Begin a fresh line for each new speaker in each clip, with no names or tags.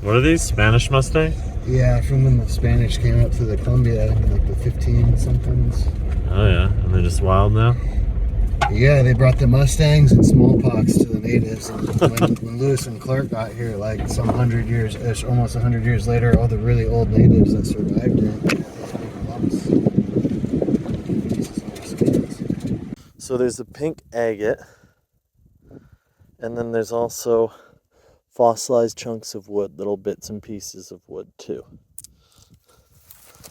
What are these? Spanish Mustangs?
Yeah, from when the Spanish came up to the Columbia in like the 15-somethings.
Oh yeah, and they're just wild now?
Yeah, they brought the Mustangs and smallpox to the natives. And when Lewis and Clark got here, like some 100 years, almost 100 years later, all the really old natives that survived it.
So there's a pink agate, and then there's also fossilized chunks of wood, little bits and pieces of wood too.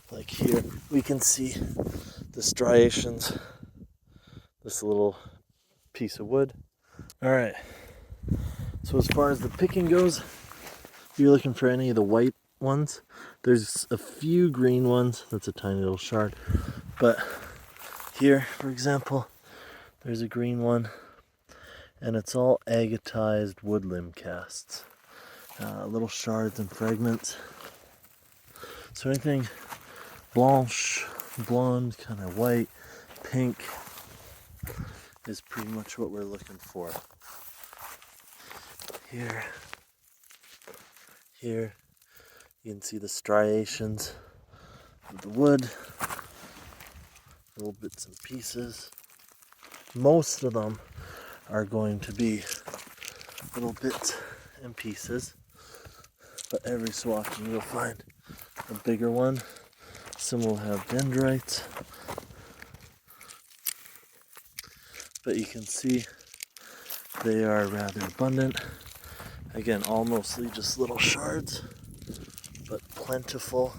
Like here, we can see the striations, this little piece of wood. All right, so as far as the picking goes, if you're looking for any of the white ones, there's a few green ones. That's a tiny little shard. But here, for example, there's a green one, and it's all agatized wood limb casts. Little shards and fragments. So anything blanche, blonde, kind of white, pink is pretty much what we're looking for. Here, you can see the striations of the wood, little bits and pieces. Most of them are going to be little bits and pieces, but every so often you'll find a bigger one. Some will have dendrites, but you can see they are rather abundant. Again, all mostly just little shards, but plentiful.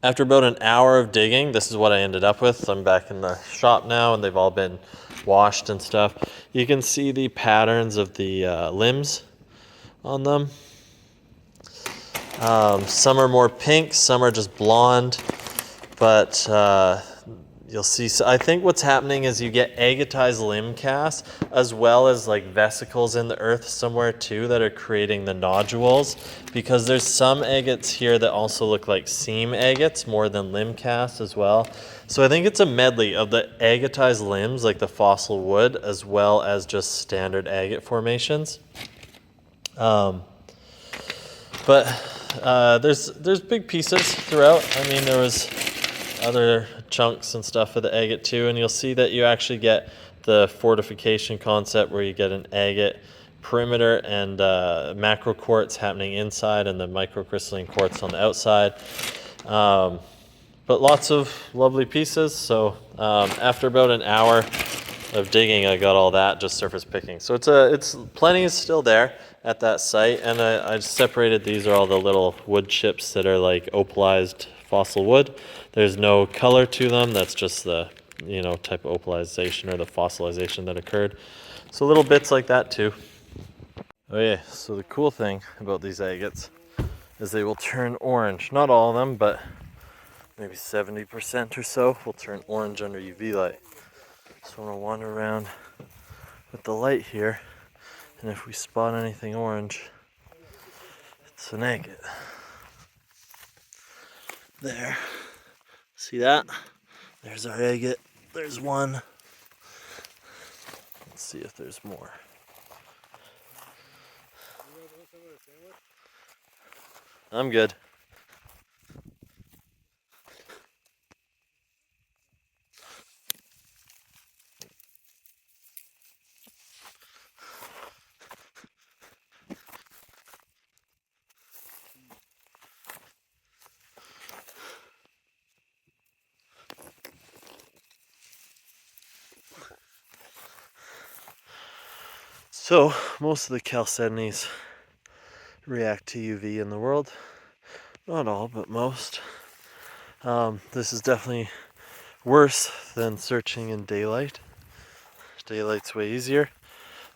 After about an hour of digging, this is what I ended up with. I'm back in the shop now, and they've all been washed and stuff. You can see the patterns of the limbs on them. Some are more pink, some are just blonde, but you'll see, so I think what's happening is you get agatized limb casts as well as like vesicles in the earth somewhere too that are creating the nodules, because there's some agates here that also look like seam agates more than limb casts as well. So I think it's a medley of the agatized limbs, like the fossil wood, as well as just standard agate formations. But there's big pieces throughout. I mean, there was other chunks and stuff of the agate too, and you'll see that you actually get the fortification concept where you get an agate perimeter and macro quartz happening inside and the microcrystalline quartz on the outside. But lots of lovely pieces. So after about an hour of digging, I got all that just surface picking. So it's plenty is still there at that site, and I separated. These are all the little wood chips that are like opalized fossil wood. There's no color to them. That's just the type of opalization or the fossilization that occurred. So little bits like that too. Oh yeah. So the cool thing about these agates is they will turn orange. Not all of them, but maybe 70% or so will turn orange under UV light. So I'm gonna wander around with the light here, and if we spot anything orange, it's an agate. There. See that? There's our agate. There's one. Let's see if there's more. I'm good. So, most of the chalcedonies react to UV in the world. Not all, but most. This is definitely worse than searching in daylight. Daylight's way easier,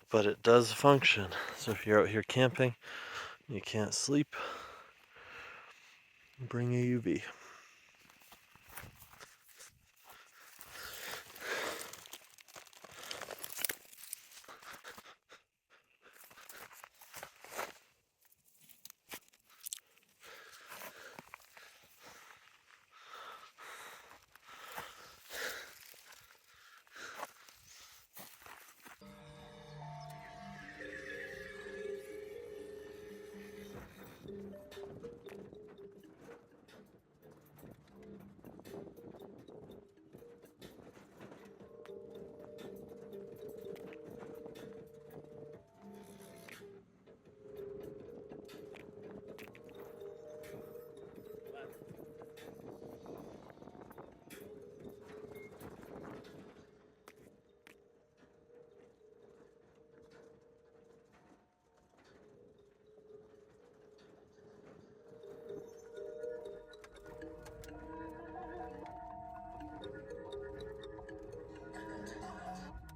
but it does function. So if you're out here camping, you can't sleep, bring a UV.